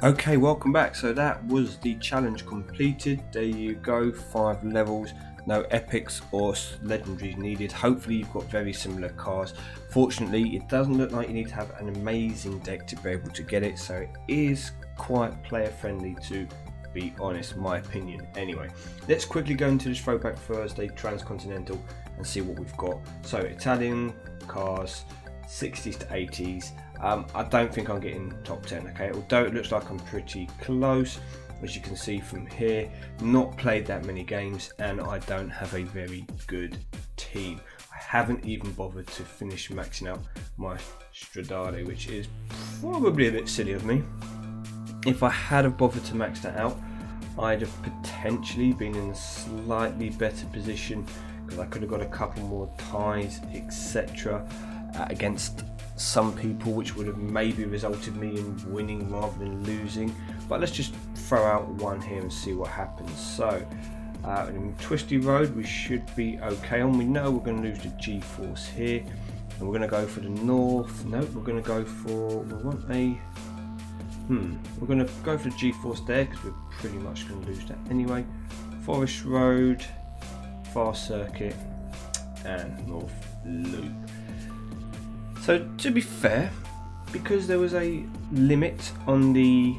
Okay, welcome back. So that was the challenge completed. There you go, 5 levels, no epics or legendaries needed. Hopefully you've got very similar cars. Fortunately, it doesn't look like you need to have an amazing deck to be able to get it, so it is quite player friendly, to be honest, my opinion. Anyway, let's quickly go into this Throwback Thursday Transcontinental and see what we've got. So Italian cars, 60s to 80s. I don't think I'm getting top 10, okay, although it looks like I'm pretty close. As you can see from here, not played that many games, and I don't have a very good team. I haven't even bothered to finish maxing out my Stradale, which is probably a bit silly of me. If I had have bothered to max that out, I'd have potentially been in a slightly better position, because I could have got a couple more ties, etc. Against some people, which would have maybe resulted me in winning rather than losing. But let's just throw out one here and see what happens. So in Twisty Road we should be okay on. We know we're going to lose the G-force here, and we're going to go for the north. Nope, we're going to go for, we're going to go for the G-force there, because we're pretty much going to lose that anyway. Forest Road, Fast Circuit, and North Loop. So to be fair, because there was a limit on the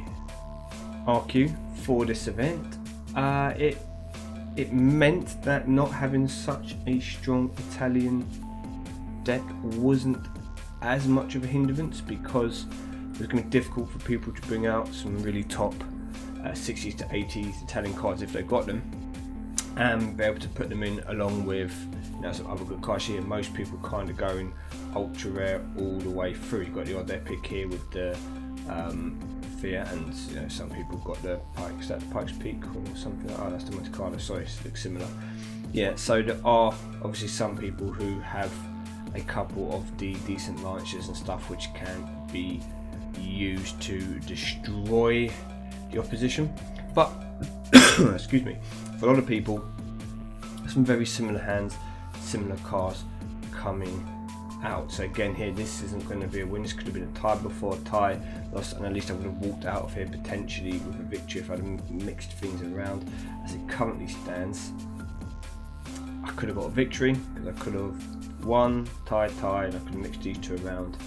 RQ for this event, it meant that not having such a strong Italian deck wasn't as much of a hindrance, because it was going to be difficult for people to bring out some really top 60s to 80s Italian cards if they got them, and be able to put them in along with some other good cards here. Most people kind of going ultra rare all the way through. You've got the odd epic here with the Fiat, and some people got the Pikes. Is that the Pikes Peak or something? Oh, that's the Monte Carlo. Sorry, it looks similar. Yeah, so there are obviously some people who have a couple of the decent launchers and stuff which can be used to destroy the opposition. But excuse me, for a lot of people, some very similar hands, similar cars coming out. So again here, this isn't going to be a win. This could have been a tie before a tie loss, and at least I would have walked out of here potentially with a victory if I'd have mixed things around. As it currently stands, I could have got a victory, because I could have won, tie, and I could have mixed these two around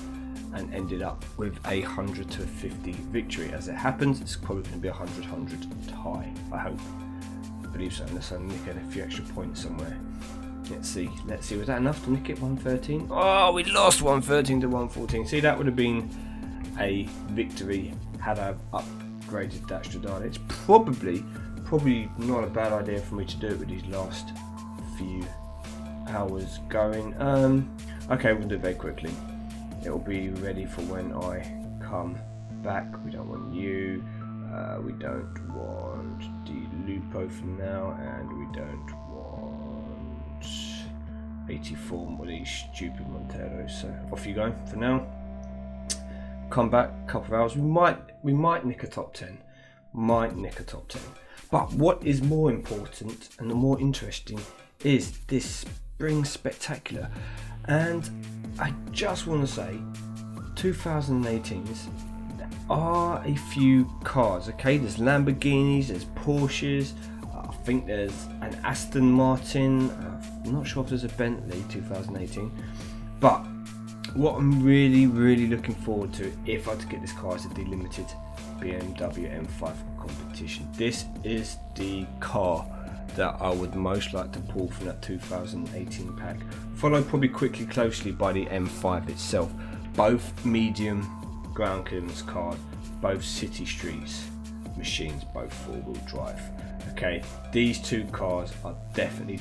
and ended up with a 100 to 50 victory. As it happens, it's probably going to be a 100-100 tie, I hope. I believe so, unless I nick a few extra points somewhere. Let's see, was that enough to nick it? 113? Oh, we lost 113 to 114. See, that would have been a victory had I upgraded that Stradale. It's probably not a bad idea for me to do it with these last few hours going. Okay, we'll do it very quickly. It'll be ready for when I come back. We don't want you, we don't want the Lupo for now, and we don't want 84 more of these stupid Monteros. So off you go for now. Come back a couple of hours. We might nick a top 10. But what is more important and the more interesting is this spring spectacular. And I just want to say, 2018s, there are a few cars, okay? There's Lamborghinis, there's Porsches, I think there's an Aston Martin, I'm not sure if there's a Bentley 2018, but what I'm really looking forward to, if I had to get this car, is a delimited BMW M5 competition. This is the car that I would most like to pull from that 2018 pack, followed probably closely by the M5 itself. Both medium ground clearance cars, both city streets machines, both 4-wheel drive. Okay, these two cars are definitely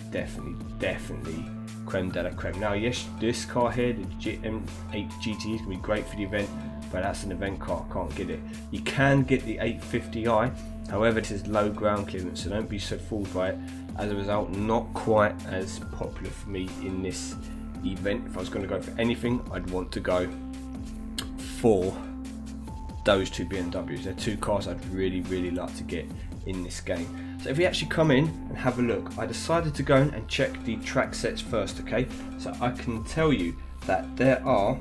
creme de la creme. Now yes, this car here, the M8 GT, is going to be great for the event, but that's an event car, can't get it. You can get the 850i, however it is low ground clearance, so don't be so fooled by it. As a result, not quite as popular for me in this event. If I was going to go for anything, I'd want to go for those two BMWs. They're two cars I'd really like to get in this game. So if we actually come in and have a look, I decided to go and check the track sets first, okay? So I can tell you that there are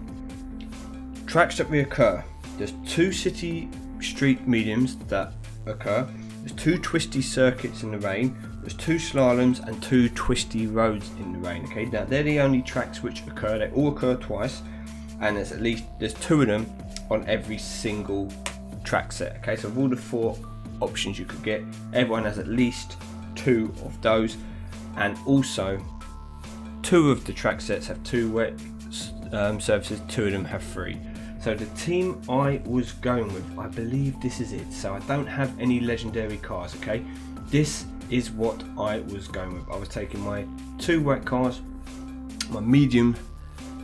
tracks that reoccur. There's 2 city street mediums that occur. There's 2 twisty circuits in the rain, there's 2 slaloms and 2 twisty roads in the rain. Okay, now they're the only tracks which occur. They all occur twice, and there's 2 of them on every single track set. Okay, so of all the 4 options you could get, everyone has at least 2 of those, and also 2 of the track sets have 2 wet surfaces, 2 of them have 3. So the team I was going with, I believe this is it. So I don't have any legendary cars, okay? This is what I was going with. I was taking my 2 wet cars, my medium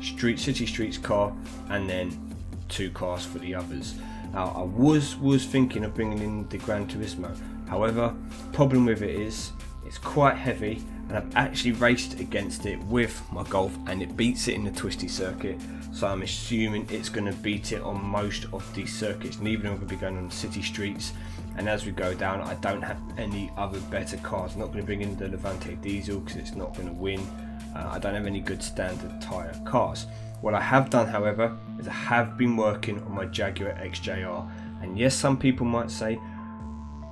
city streets car, and then 2 cars for the others. Now I was thinking of bringing in the Gran Turismo. However, problem with it is it's quite heavy, and I've actually raced against it with my Golf, and it beats it in the twisty circuit. So I'm assuming it's going to beat it on most of these circuits, and even though I'm going to be going on city streets, and as we go down, I don't have any other better cars. I'm not going to bring in the Levante diesel because it's not going to win. I don't have any good standard tyre cars. What I have done, however, is I have been working on my Jaguar XJR, and yes, some people might say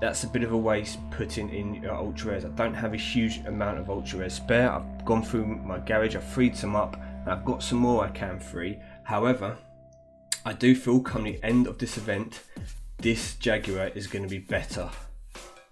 that's a bit of a waste putting in your ultra rares. I don't have a huge amount of ultra rares spare. I've gone through my garage, I've freed some up, and I've got some more I can free. However, I do feel come the end of this event, this Jaguar is going to be better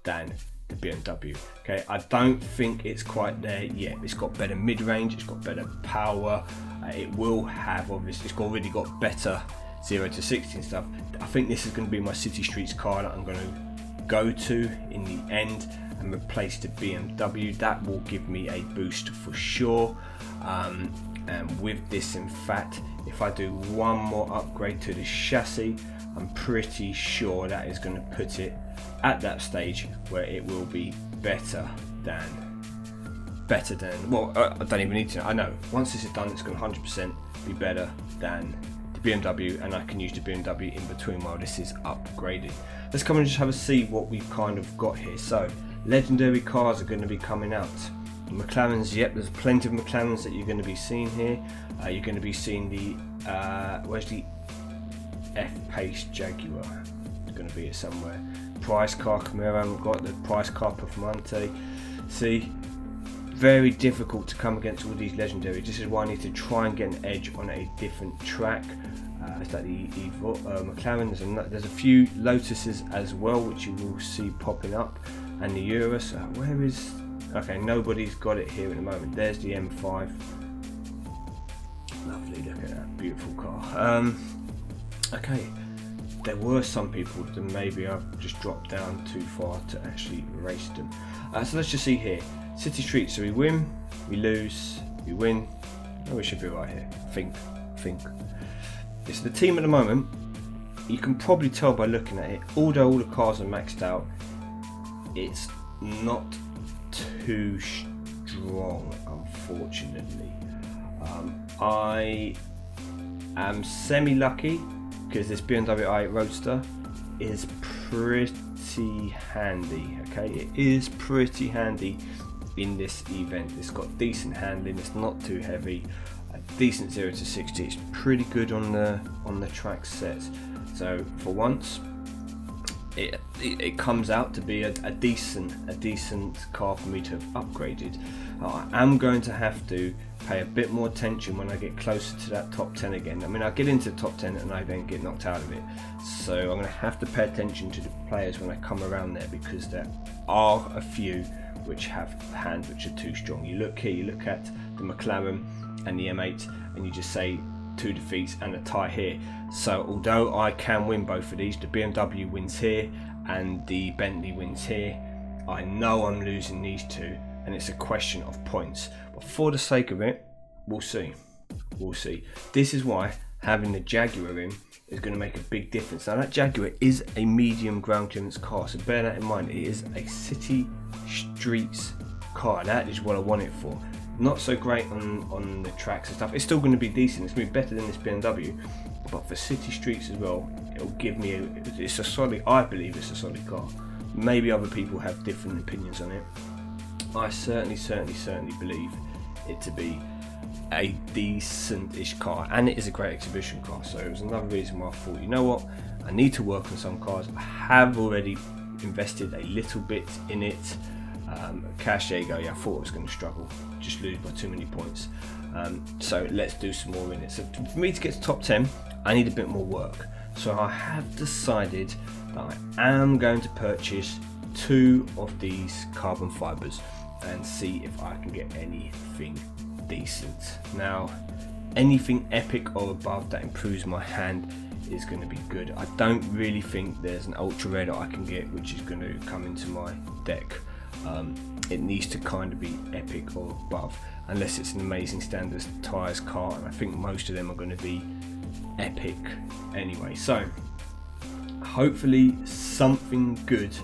than the BMW. Okay, I don't think it's quite there yet. It's got better mid-range, it's got better power, it will have, obviously, it's already got better 0 to 60 and stuff. I think this is going to be my city streets car that I'm going to go to in the end and replace the BMW. That will give me a boost for sure. And with this, in fact, if I do one more upgrade to the chassis, I'm pretty sure that is going to put it at that stage where it will be better than well, I don't even need to know. I know once this is done, it's going to 100% be better than the BMW, and I can use the BMW in between while this is upgraded. Let's come and just have a see what we've kind of got here. So legendary cars are going to be coming out. McLarens, yep, there's plenty of McLarens that you're going to be seeing here. You're going to be seeing the where's the F-Pace Jaguar? It's going to be here somewhere. Price car Camaro, we've got the price car Performante. See, very difficult to come against all these legendaries. This is why I need to try and get an edge on a different track. It's like the McLaren, there's a few Lotuses as well, which you will see popping up, and the Urus. Where is, okay, nobody's got it here at the moment. There's the M5. Lovely, look at that beautiful car. Okay, there were some people that maybe I've just dropped down too far to actually race them. So let's just see here. City streets, so we win, we lose, we win. Oh, we should be right here. Think. So the team at the moment, you can probably tell by looking at it, although all the cars are maxed out, it's not too strong, unfortunately. I am semi-lucky because this BMW i8 Roadster is pretty handy, okay? It is pretty handy in this event. It's got decent handling, it's not too heavy, a decent 0 to 60, it's pretty good on the track sets. So for once, it comes out to be a decent car for me to have upgraded. I am going to have to pay a bit more attention when I get closer to that top 10 again. I mean, I get into the top 10 and I then get knocked out of it. So I'm going to have to pay attention to the players when I come around there, because there are a few which have hands which are too strong. You look here, you look at the McLaren and the M8, and you just say 2 defeats and a tie here. So although I can win both of these, the BMW wins here and the Bentley wins here, I know I'm losing these two, and it's a question of points. But for the sake of it, we'll see. This is why having the Jaguar in is going to make a big difference. Now that Jaguar is a medium ground clearance car, so bear that in mind. It is a city streets car. That is what I want it for. Not so great on the tracks and stuff. It's still going to be decent. It's going to be better than this BMW, but for city streets as well, it'll give me it's a solid. I believe it's a solid car. Maybe other people have different opinions on it. I certainly believe it to be a decent-ish car, and it is a great exhibition car. So it was another reason why I thought, you know what, I need to work on some cars. I have already invested a little bit in it. Cash, there you go. Yeah, I thought I was going to struggle, just lose by too many points. So let's do some more in it. So for me to get to top 10, I need a bit more work. So I have decided that I am going to purchase 2 of these carbon fibers and see if I can get anything decent. Now, anything epic or above that improves my hand is going to be good. I don't really think there's an ultra rare that I can get which is going to come into my deck. It needs to kind of be epic or above, unless it's an amazing standard tyres car, and I think most of them are going to be epic anyway. So hopefully something good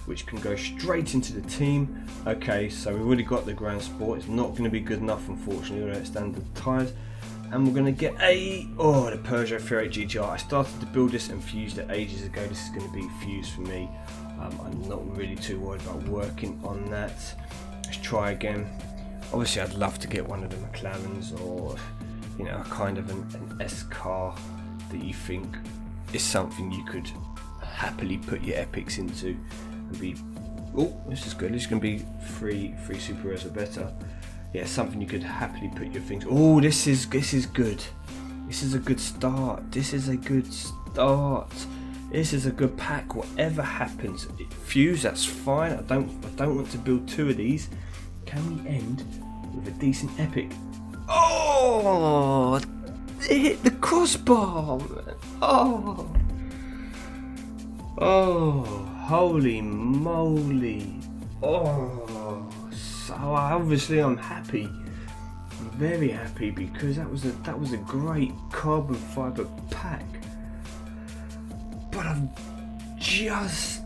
which can go straight into the team. Okay, so we've already got the Grand Sport. It's not going to be good enough, unfortunately, without standard tyres. And we're going to get the Peugeot 308 GTR. I started to build this and fused it ages ago. This is going to be fused for me. I'm not really too worried about working on that. Let's try again. Obviously, I'd love to get one of the McLarens, or you know, kind of an S car that you think is something you could happily put your epics into and be. Oh, this is good. This is going to be three super rares or better. Yeah, something you could happily put your things. Oh, this is good. This is a good start. This is a good start. This is a good pack. Whatever happens, fuse. That's fine. I don't want to build 2 of these. Can we end with a decent epic? Oh, it hit the crossbar. Oh, holy moly. Oh. So obviously I'm happy. I'm very happy because that was a great carbon fiber pack. But I've just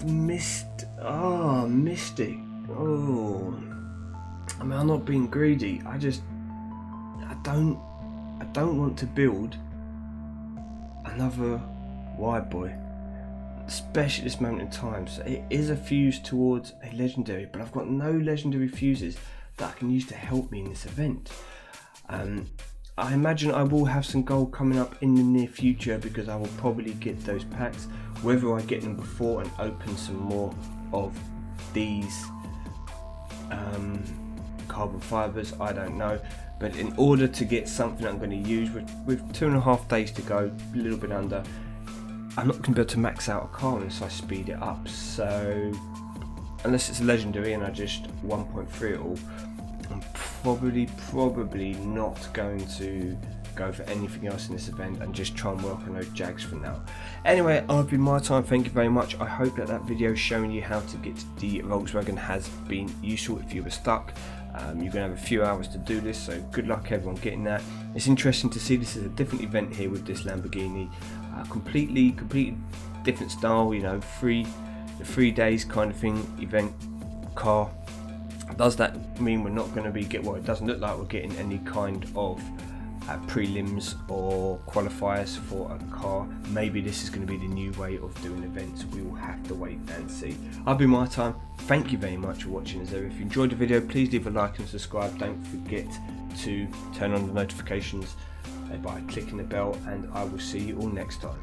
missed it. Oh, I mean, I'm not being greedy. I don't want to build another wide boy, especially at this moment in time. So it is a fuse towards a legendary, but I've got no legendary fuses that I can use to help me in this event. I imagine I will have some gold coming up in the near future because I will probably get those packs. Whether I get them before and open some more of these carbon fibers, I don't know. But in order to get something I'm going to use with 2.5 days to go, a little bit under, I'm not going to be able to max out a car unless I speed it up. So unless it's a legendary and I just 1.3 it all, I'm probably not going to go for anything else in this event and just try and work on those Jags for now. Anyway, I've been MyTyme. Thank you very much. I hope that video showing you how to get the Volkswagen has been useful if you were stuck. You're going to have a few hours to do this, so good luck everyone getting that. It's interesting to see this is a different event here with this Lamborghini. Completely different style, you know, the 3 days kind of thing event car. Does that mean we're not going to be well, it doesn't look like we're getting any kind of prelims or qualifiers for a car. Maybe this is going to be the new way of doing events. We will have to wait and see. I've been MyTyme. Thank you very much for watching as ever. If you enjoyed the video, please leave a like and subscribe. Don't forget to turn on the notifications by clicking the bell, and I will see you all next time.